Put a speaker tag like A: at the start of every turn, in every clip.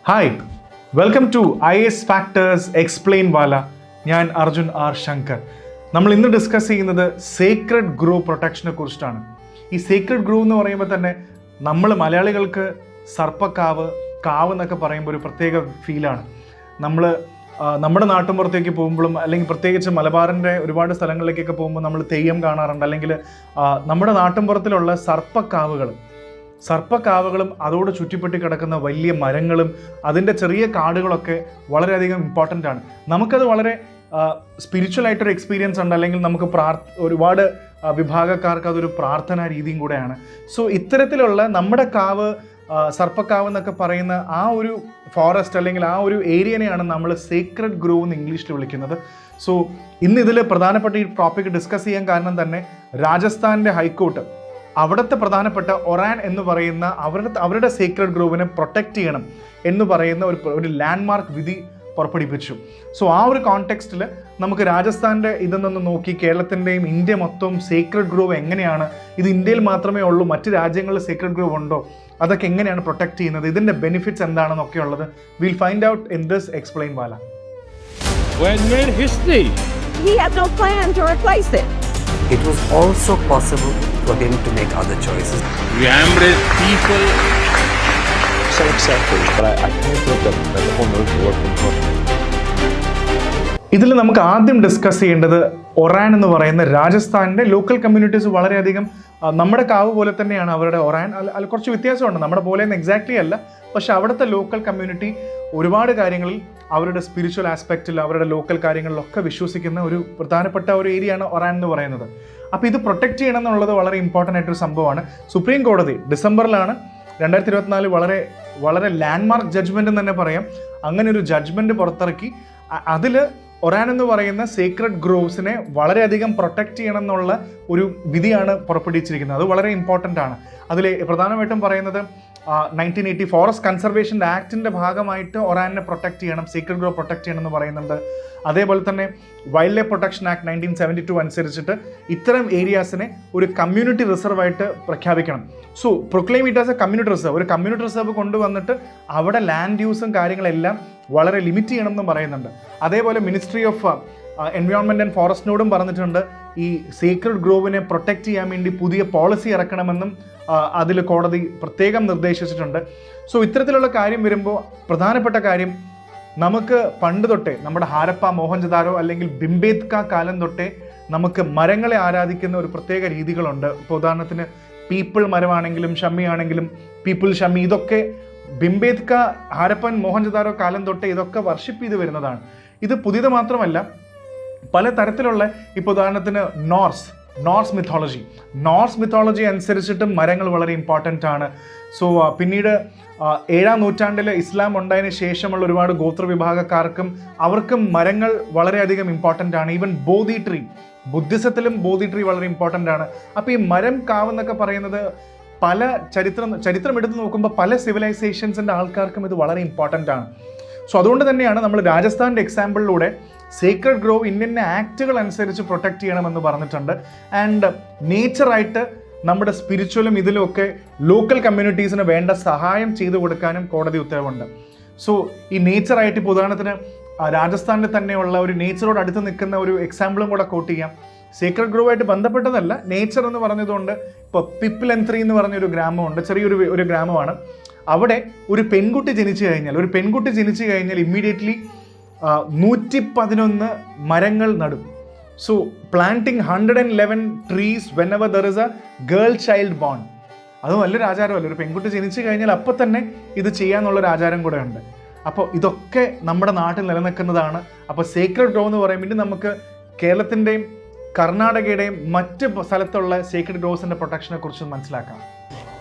A: Hi, welcome to IAS factors explain വാല. ഞാൻ Arjun R Shankar. നമ്മൾ ഇന്ന് ഡിസ്കസ് ചെയ്യുന്നത് സേക്രഡ് ഗ്രോ പ്രൊട്ടക്ഷനെ കുറിച്ചിട്ടാണ്. ഈ സേക്രഡ് ഗ്രോ എന്ന് പറയുമ്പോൾ തന്നെ നമ്മൾ മലയാളികൾക്ക് സർപ്പക്കാവ്, കാവ് എന്നൊക്കെ പറയുമ്പോൾ ഒരു പ്രത്യേക ഫീലാണ്. നമ്മുടെ നാട്ടുമ്പുറത്തേക്ക് പോകുമ്പോഴും അല്ലെങ്കിൽ പ്രത്യേകിച്ച് മലബാറിൻ്റെ ഒരുപാട് സ്ഥലങ്ങളിലേക്കൊക്കെ പോകുമ്പോൾ നമ്മൾ തെയ്യം കാണാറുണ്ട്. അല്ലെങ്കിൽ നമ്മുടെ നാട്ടുമ്പുറത്തിലുള്ള സർപ്പക്കാവുകളും അതോട് ചുറ്റിപ്പറ്റി കിടക്കുന്ന വലിയ മരങ്ങളും അതിൻ്റെ ചെറിയ കാടുകളൊക്കെ വളരെയധികം ഇമ്പോർട്ടൻ്റ് ആണ്. നമുക്കത് വളരെ സ്പിരിച്വൽ ആയിട്ടൊരു എക്സ്പീരിയൻസ് ഉണ്ട്. അല്ലെങ്കിൽ നമുക്ക് ഒരുപാട് വിഭാഗക്കാർക്ക് അതൊരു പ്രാർത്ഥനാ രീതിയും കൂടെയാണ്. സോ ഇത്തരത്തിലുള്ള നമ്മുടെ കാവ്, സർപ്പക്കാവ് എന്നൊക്കെ പറയുന്ന ആ ഒരു ഫോറസ്റ്റ് അല്ലെങ്കിൽ ആ ഒരു ഏരിയനെയാണ് നമ്മൾ സേക്രഡ് ഗ്രോ എന്ന് ഇംഗ്ലീഷിൽ വിളിക്കുന്നത്. സോ ഇന്ന് ഇതിൽ പ്രധാനപ്പെട്ട ഈ ടോപ്പിക് ഡിസ്കസ് ചെയ്യാൻ കാരണം തന്നെ രാജസ്ഥാൻ്റെ ഹൈക്കോർട്ട് അവിടുത്തെ പ്രധാനപ്പെട്ട ഒറാൻ എന്ന് പറയുന്ന അവരുടെ സേക്രഡ് ഗ്രോവിനെ പ്രൊട്ടക്റ്റ് ചെയ്യണം എന്ന് പറയുന്ന ഒരു ലാൻഡ്മാർക്ക് വിധി പുറപ്പെടുവിപ്പിച്ചു. സോ ആ ഒരു കോണ്ടെക്സ്റ്റിൽ നമുക്ക് രാജസ്ഥാൻ്റെ ഇതെന്നൊന്ന് നോക്കി കേരളത്തിൻ്റെയും ഇന്ത്യ മൊത്തവും സേക്രഡ് ഗ്രോവ് എങ്ങനെയാണ്, ഇത് ഇന്ത്യയിൽ മാത്രമേ ഉള്ളൂ, മറ്റ് രാജ്യങ്ങളിൽ സേക്രഡ് ഗ്രോവ് ഉണ്ടോ, അതൊക്കെ എങ്ങനെയാണ് പ്രൊട്ടക്റ്റ് ചെയ്യുന്നത്, ഇതിൻ്റെ ബെനിഫിറ്റ്സ് എന്താണെന്നൊക്കെ ഉള്ളത് will find out in this explain വാല.
B: When made history.
C: He had no plan to replace it.
D: It was also possible for him to make other choices.
B: We embrace people.
E: Some examples, but I can't put that the whole notion working for.
A: ഇതിൽ നമുക്ക് ആദ്യം discuss ചെയ്യേണ്ടത് Oran എന്ന് പറയുന്ന രാജസ്ഥാനിൻ്റെ local communities വളരെയധികം നമ്മുടെ കാവ് പോലെ തന്നെയാണ് അവരുടെ ഒറാൻ. അതിൽ കുറച്ച് വ്യത്യാസമുണ്ട്, നമ്മുടെ പോലെയൊന്നും എക്സാക്ട്ലി അല്ല. പക്ഷെ അവിടുത്തെ ലോക്കൽ കമ്മ്യൂണിറ്റി ഒരുപാട് കാര്യങ്ങളിൽ അവരുടെ സ്പിരിച്വൽ ആസ്പെക്റ്റിൽ, അവരുടെ ലോക്കൽ കാര്യങ്ങളിലൊക്കെ വിശ്വസിക്കുന്ന ഒരു പ്രധാനപ്പെട്ട ഒരു ഏരിയയാണ് ഒറാൻ എന്ന് പറയുന്നത്. അപ്പോൾ ഇത് പ്രൊട്ടക്റ്റ് ചെയ്യണം എന്നുള്ളത് വളരെ ഇമ്പോർട്ടൻ്റ് ആയിട്ടൊരു സംഭവമാണ്. സുപ്രീം കോടതി ഡിസംബറിലാണ് 2024 വളരെ ലാൻഡ്മാർക്ക് ജഡ്ജ്മെൻറ്റ് എന്ന് തന്നെ പറയാം, അങ്ങനെ ഒരു ജഡ്ജ്മെൻറ്റ് പുറത്തിറക്കി. അതിൽ ഒറാൻ എന്ന് പറയുന്ന സേക്രഡ് ഗ്രോവ്സിനെ വളരെയധികം പ്രൊട്ടക്റ്റ് ചെയ്യണം എന്നുള്ള ഒരു വിധിയാണ് പുറപ്പെടുവിച്ചിരിക്കുന്നത്. അത് വളരെ ഇമ്പോർട്ടൻ്റ് ആണ്. അതിൽ പ്രധാനമായിട്ടും പറയുന്നത് 1980 ഫോറസ്റ്റ് കൺസർവേഷൻ ആക്ടിൻ്റെ ഭാഗമായിട്ട് ഒറാനിനെ പ്രൊട്ടക്റ്റ് ചെയ്യണം, സീക്രട്ട് ഗ്രോ പ്രൊട്ടക്റ്റ് ചെയ്യണം എന്ന് പറയുന്നുണ്ട്. അതേപോലെ തന്നെ വൈൽഡ് ലൈഫ് പ്രൊട്ടക്ഷൻ ആക്ട് 1972 അനുസരിച്ചിട്ട് ഇത്തരം ഏരിയാസിനെ ഒരു കമ്മ്യൂണിറ്റി റിസർവ് ആയിട്ട് പ്രഖ്യാപിക്കണം. So proclaim it as a community reserve. ഒരു കമ്മ്യൂണിറ്റി റിസർവ് കൊണ്ടുവന്നിട്ട് അവിടെ ലാൻഡ് യൂസും കാര്യങ്ങളെല്ലാം വളരെ ലിമിറ്റ് ചെയ്യണം എന്നും പറയുന്നുണ്ട്. അതേപോലെ മിനിസ്ട്രി ഓഫ് എൻവയോൺമെൻറ്റ് ആൻഡ് ഫോറസ്റ്റിനോടും പറഞ്ഞിട്ടുണ്ട് ഈ സീക്രട്ട് ഗ്രോവിനെ പ്രൊട്ടക്റ്റ് ചെയ്യാൻ വേണ്ടി പുതിയ പോളിസി ഇറക്കണമെന്നും അതിൽ കോടതി പ്രത്യേകം നിർദ്ദേശിച്ചിട്ടുണ്ട്. സോ ഇത്തരത്തിലുള്ള കാര്യം വരുമ്പോൾ പ്രധാനപ്പെട്ട കാര്യം, നമുക്ക് പണ്ട് തൊട്ടേ നമ്മുടെ ഹാരപ്പ, മോഹൻജദാരോ അല്ലെങ്കിൽ ബിംബേദ്ക കാലം തൊട്ടേ നമുക്ക് മരങ്ങളെ ആരാധിക്കുന്ന ഒരു പ്രത്യേക രീതികളുണ്ട്. ഇപ്പോൾ ഉദാഹരണത്തിന് പീപ്പിൾ മരമാണെങ്കിലും ഷമ്മി ആണെങ്കിലും ഷമ്മി, ഇതൊക്കെ ബിംബേദ്ക, ഹാരപ്പൻ, മോഹൻജദാരോ കാലം തൊട്ടേ ഇതൊക്കെ വർഷിപ്പ് ചെയ്ത് വരുന്നതാണ്. ഇത് പുതിയത് മാത്രമല്ല, പല തരത്തിലുള്ള, ഇപ്പോൾ ഉദാഹരണത്തിന് നോർസ് മിത്തോളജി അനുസരിച്ചിട്ടും മരങ്ങൾ വളരെ ഇമ്പോർട്ടൻ്റ് ആണ്. സോ പിന്നീട് 7ാം നൂറ്റാണ്ടിൽ ഇസ്ലാം ഉണ്ടായതിനു ശേഷമുള്ള ഒരുപാട് ഗോത്ര വിഭാഗക്കാർക്കും അവർക്കും മരങ്ങൾ വളരെയധികം ഇമ്പോർട്ടൻ്റ് ആണ്. ഈവൻ ബോധി ട്രീ, ബുദ്ധിസത്തിലും ബോധി ട്രീ വളരെ ഇമ്പോർട്ടൻ്റ് ആണ്. അപ്പോൾ ഈ മരം കാവ് എന്നൊക്കെ പറയുന്നത് പല ചരിത്രം എടുത്ത് നോക്കുമ്പോൾ പല സിവിലൈസേഷൻസിൻ്റെ ആൾക്കാർക്കും ഇത് വളരെ ഇമ്പോർട്ടൻ്റ് ആണ്. സോ അതുകൊണ്ട് തന്നെയാണ് നമ്മൾ രാജസ്ഥാൻ്റെ എക്സാമ്പിളിലൂടെ സേക്രഡ് ഗ്രോവ് ഇന്ത്യൻ ആക്റ്റുകൾ അനുസരിച്ച് പ്രൊട്ടക്റ്റ് ചെയ്യണമെന്ന് പറഞ്ഞിട്ടുണ്ട്. ആൻഡ് നേച്ചറായിട്ട് നമ്മുടെ സ്പിരിച്വലും ഇതിലുമൊക്കെ ലോക്കൽ കമ്മ്യൂണിറ്റീസിന് വേണ്ട സഹായം ചെയ്തു കൊടുക്കാനും കോടതി ഉത്തരവുണ്ട്. സോ ഈ നേച്ചറായിട്ട് ഇപ്പോൾ ഉദാഹരണത്തിന് രാജസ്ഥാനിൽ തന്നെയുള്ള ഒരു നേച്ചറോട് അടുത്ത് നിൽക്കുന്ന ഒരു എക്സാമ്പിളും കൂടെ കോട്ട് ചെയ്യാം. സേക്രഡ് ഗ്രോവ് ആയിട്ട് ബന്ധപ്പെട്ടതല്ല, നേച്ചർ എന്ന് പറഞ്ഞതുകൊണ്ട് ഇപ്പോൾ പിപ്പിലെൻത്രി എന്ന് പറഞ്ഞൊരു ഗ്രാമമുണ്ട്, ചെറിയൊരു ഗ്രാമമാണ്. അവിടെ ഒരു പെൺകുട്ടി ജനിച്ചു കഴിഞ്ഞാൽ ഇമ്മീഡിയറ്റ്ലി 111 മരങ്ങൾ നടും. So planting 111 trees whenever there is A girl child born. അത് നല്ലൊരു ആചാരമല്ല, ഒരു പെൺകുട്ടി ജനിച്ചു കഴിഞ്ഞാൽ അപ്പം തന്നെ ഇത് ചെയ്യാന്നുള്ളൊരു ആചാരം കൂടെ ഉണ്ട്. അപ്പോൾ ഇതൊക്കെ നമ്മുടെ നാട്ടിൽ നിലനിൽക്കുന്നതാണ്. അപ്പോൾ സേക്രഡ് ഗ്രോ എന്ന് പറയാൻ വേണ്ടി നമുക്ക് കേരളത്തിൻ്റെയും കർണാടകയുടെയും മറ്റ് സ്ഥലത്തുള്ള സേക്രഡ് ഗ്രോവ്സിൻ്റെ പ്രൊട്ടക്ഷനെ കുറിച്ച് മനസ്സിലാക്കാം.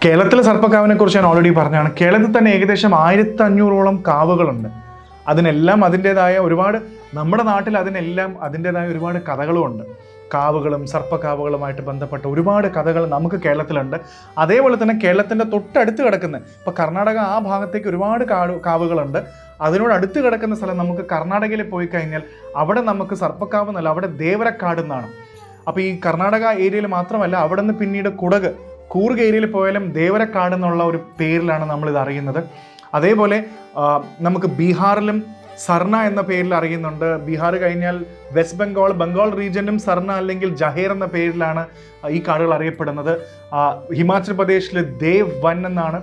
A: കേരളത്തിലെ സർപ്പക്കാവിനെ കുറിച്ച് ഞാൻ ഓൾറെഡി പറഞ്ഞാണ്. കേരളത്തിൽ തന്നെ ഏകദേശം 1500ഓളം കാവുകളുണ്ട്. അതിനെല്ലാം അതിൻ്റേതായ ഒരുപാട്, നമ്മുടെ നാട്ടിൽ അതിനെല്ലാം അതിൻ്റേതായ ഒരുപാട് കഥകളുമുണ്ട്. കാവുകളും സർപ്പക്കാവുകളുമായിട്ട് ബന്ധപ്പെട്ട ഒരുപാട് കഥകൾ നമുക്ക് കേരളത്തിലുണ്ട്. അതേപോലെ തന്നെ കേരളത്തിൻ്റെ തൊട്ടടുത്ത് കിടക്കുന്ന, ഇപ്പോൾ കർണാടക ആ ഭാഗത്തേക്ക് ഒരുപാട് കാവുകളുണ്ട്. അതിനോട് അടുത്ത് കിടക്കുന്ന സ്ഥലം നമുക്ക് കർണാടകയിൽ പോയി കഴിഞ്ഞാൽ അവിടെ നമുക്ക് സർപ്പക്കാവ് എന്നല്ല, അവിടെ ദേവരക്കാട് എന്നാണ്. അപ്പോൾ ഈ കർണാടക ഏരിയയിൽ മാത്രമല്ല, അവിടെ നിന്ന് പിന്നീട് കൂർഗ് ഏരിയയിൽ പോയാലും ദേവരക്കാട് എന്നുള്ള ഒരു പേരിലാണ് നമ്മളിത് അറിയുന്നത്. അതേപോലെ നമുക്ക് ബീഹാറിലും സർണ എന്ന പേരിൽ അറിയുന്നുണ്ട്. ബീഹാർ കഴിഞ്ഞാൽ വെസ്റ്റ് ബംഗാൾ റീജിയനും സർണ അല്ലെങ്കിൽ ജഹേർ എന്ന പേരിലാണ് ഈ കാടുകൾ അറിയപ്പെടുന്നത്. ഹിമാചൽ പ്രദേശിൽ ദേവ് വൻ എന്നാണ്.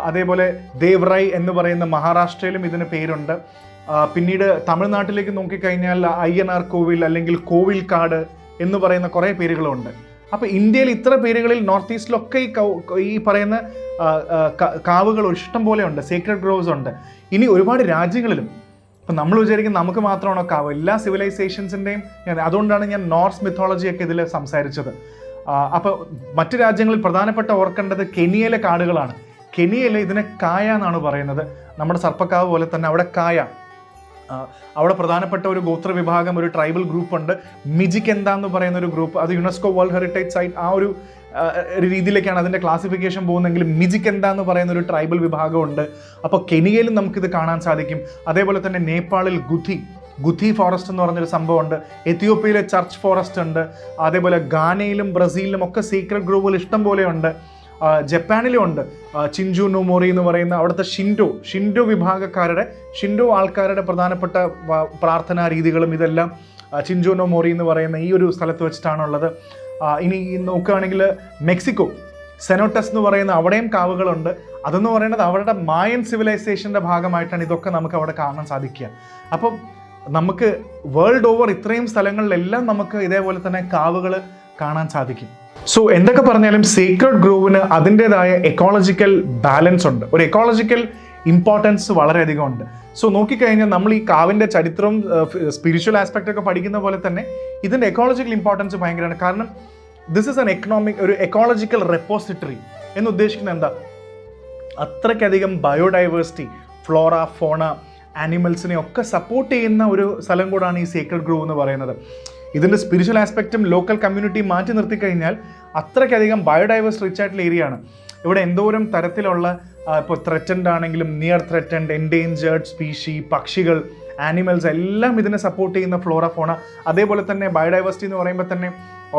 A: അതേപോലെ ദേവ് റൈ എന്ന് പറയുന്ന മഹാരാഷ്ട്രയിലും ഇതിന് പേരുണ്ട്. പിന്നീട് തമിഴ്നാട്ടിലേക്ക് നോക്കിക്കഴിഞ്ഞാൽ അയ്യനാർ കോവിൽ അല്ലെങ്കിൽ കോവിൽക്കാട് എന്ന് പറയുന്ന കുറേ പേരുകളുണ്ട്. അപ്പോൾ ഇന്ത്യയിൽ ഇത്ര പേരുകളിൽ നോർത്ത് ഈസ്റ്റിലൊക്കെ ഈ പറയുന്ന കാവുകൾ ഇഷ്ടം പോലെ ഉണ്ട്, സീക്രട്ട് ഗ്രോവ്സ് ഉണ്ട്. ഇനി ഒരുപാട് രാജ്യങ്ങളിലും ഇപ്പം നമ്മൾ വിചാരിക്കും നമുക്ക് മാത്രമാണോ കാവ്, എല്ലാ സിവിലൈസേഷൻസിൻ്റെയും അതുകൊണ്ടാണ് ഞാൻ നോർസ് മിത്തോളജിയൊക്കെ ഇതിൽ സംസാരിച്ചത്. അപ്പോൾ മറ്റു രാജ്യങ്ങളിൽ പ്രധാനപ്പെട്ട ഓർക്കേണ്ടത് കെനിയയിലെ കാടുകളാണ്. കെനിയയിൽ ഇതിനെ കായ എന്നാണ് പറയുന്നത്. നമ്മുടെ സർപ്പക്കാവ് പോലെ തന്നെ അവിടെ കായ, അവിടെ പ്രധാനപ്പെട്ട ഒരു ഗോത്ര വിഭാഗം, ഒരു ട്രൈബൽ ഗ്രൂപ്പ് ഉണ്ട്, മിജിക്കെന്ത എന്ന് പറയുന്ന ഒരു ഗ്രൂപ്പ്. അത് യുനെസ്കോ വേൾഡ് ഹെറിറ്റേജ് സൈറ്റ് ആ ഒരു രീതിയിലേക്കാണ് അതിൻ്റെ ക്ലാസിഫിക്കേഷൻ പോകുന്നതെങ്കിൽ മിജിക്കെന്ത എന്ന് പറയുന്ന ഒരു ട്രൈബൽ വിഭാഗമുണ്ട്. അപ്പോൾ കെനിയയിലും നമുക്കിത് കാണാൻ സാധിക്കും. അതേപോലെ തന്നെ നേപ്പാളിൽ ഗുഥി ഫോറസ്റ്റ് എന്ന് പറഞ്ഞൊരു സംഭവമുണ്ട്. എത്യോപ്യയിലെ ചർച്ച് ഫോറസ്റ്റ് ഉണ്ട്. അതേപോലെ ഗാനയിലും ബ്രസീലിലും ഒക്കെ സീക്രട്ട് ഗ്രൂവുകൾ ഇഷ്ടം പോലെ ഉണ്ട്. ജപ്പാനിലും ഉണ്ട്. ചിഞ്ചു നോ മോറി എന്ന് പറയുന്ന അവിടുത്തെ ഷിൻഡോ വിഭാഗക്കാരുടെ, ഷിൻഡോ ആൾക്കാരുടെ പ്രധാനപ്പെട്ട പ്രാർത്ഥനാ രീതികളും ഇതെല്ലാം ചിഞ്ചു നോ മോറി എന്ന് പറയുന്ന ഈ ഒരു സ്ഥലത്ത് വെച്ചിട്ടാണുള്ളത്. ഇനി നോക്കുകയാണെങ്കിൽ മെക്സിക്കോ സെനോട്ടസ് എന്ന് പറയുന്ന അവിടെയും കാവുകളുണ്ട്. അതെന്ന് പറയുന്നത് അവരുടെ മായൻ സിവിലൈസേഷൻ്റെ ഭാഗമായിട്ടാണ് ഇതൊക്കെ നമുക്ക് അവിടെ കാണാൻ സാധിക്കുക. അപ്പം നമുക്ക് വേൾഡ് ഓവർ ഇത്രയും സ്ഥലങ്ങളിലെല്ലാം നമുക്ക് ഇതേപോലെ തന്നെ കാവുകൾ കാണാൻ സാധിക്കും. സോ എന്തൊക്കെ പറഞ്ഞാലും സീക്രട്ട് ഗ്രോവിന് അതിൻ്റെതായ എക്കോളജിക്കൽ ബാലൻസ് ഉണ്ട്, ഒരു എക്കോളജിക്കൽ ഇമ്പോർട്ടൻസ് വളരെയധികം ഉണ്ട്. സോ നോക്കിക്കഴിഞ്ഞാൽ നമ്മൾ ഈ കാവിൻ്റെ ചരിത്രവും സ്പിരിച്വൽ ആസ്പെക്റ്റ് ഒക്കെ പഠിക്കുന്ന പോലെ തന്നെ ഇതിൻ്റെ എക്കോളജിക്കൽ ഇമ്പോർട്ടൻസ് ഭയങ്കരമാണ്. കാരണം ദിസ് ഇസ് ഒരു എക്കോളജിക്കൽ റെപ്പോസിറ്ററി എന്ന് ഉദ്ദേശിക്കുന്നത് എന്താ, അത്രയ്ക്കധികം ബയോഡൈവേഴ്സിറ്റി, ഫ്ലോറ, ഫോണ, ആനിമൽസിനെ ഒക്കെ സപ്പോർട്ട് ചെയ്യുന്ന ഒരു സ്ഥലം കൂടാണ് ഈ സീക്രട്ട് ഗ്രോവ് എന്ന് പറയുന്നത്. ഇതിൻ്റെ സ്പിരിച്വൽ ആസ്പെക്റ്റും ലോക്കൽ കമ്മ്യൂണിറ്റി മാറ്റി നിർത്തിക്കഴിഞ്ഞാൽ അത്രയ്ക്കധികം ബയോഡൈവേഴ്സ് റിച്ച് ആയിട്ടുള്ള ഏരിയ ആണ്. ഇവിടെ എന്തോരം തരത്തിലുള്ള ഇപ്പോൾ ത്രെറ്റൻഡ് ആണെങ്കിലും നിയർ ത്രെറ്റൻഡ്, എൻഡേഞ്ചേർഡ് സ്പീഷി, പക്ഷികൾ, ആനിമൽസ് എല്ലാം ഇതിനെ സപ്പോർട്ട് ചെയ്യുന്ന ഫ്ലോറ, ഫോണ. അതേപോലെ തന്നെ ബയോഡൈവേഴ്സിറ്റി എന്ന് പറയുമ്പോൾ തന്നെ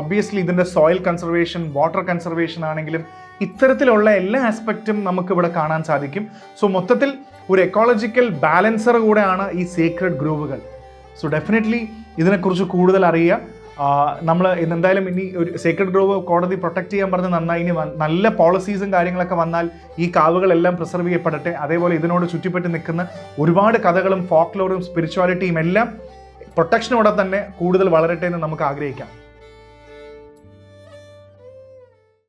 A: ഒബ്വിയസ്ലി ഇതിൻ്റെ സോയിൽ കൺസർവേഷൻ, വാട്ടർ കൺസർവേഷൻ ആണെങ്കിലും ഇത്തരത്തിലുള്ള എല്ലാ ആസ്പെക്റ്റും നമുക്കിവിടെ കാണാൻ സാധിക്കും. സോ മൊത്തത്തിൽ ഒരു എക്കോളജിക്കൽ ബാലൻസർ കൂടെയാണ് ഈ സീക്രട്ട് ഗ്രൂവുകൾ. സോ ഡെഫിനറ്റ്ലി ഇതിനെക്കുറിച്ച് കൂടുതൽ അറിയുക. നമ്മൾ എന്തായാലും ഇനി ഒരു സീക്രട്ട് ഗ്രോവ് കോടതി പ്രൊട്ടക്ട് ചെയ്യാൻ പറഞ്ഞ് നന്നായി. ഇനി നല്ല പോളിസീസും കാര്യങ്ങളൊക്കെ വന്നാൽ ഈ കാവുകളെല്ലാം പ്രിസർവ് ചെയ്യപ്പെടട്ടെ. അതേപോലെ ഇതിനോട് ചുറ്റിപ്പറ്റി നിൽക്കുന്ന ഒരുപാട് കഥകളും ഫോക്ലോറും സ്പിരിച്വാലിറ്റിയും എല്ലാം പ്രൊട്ടക്ഷനോടെ തന്നെ കൂടുതൽ വളരട്ടെ എന്ന് നമുക്ക് ആഗ്രഹിക്കാം.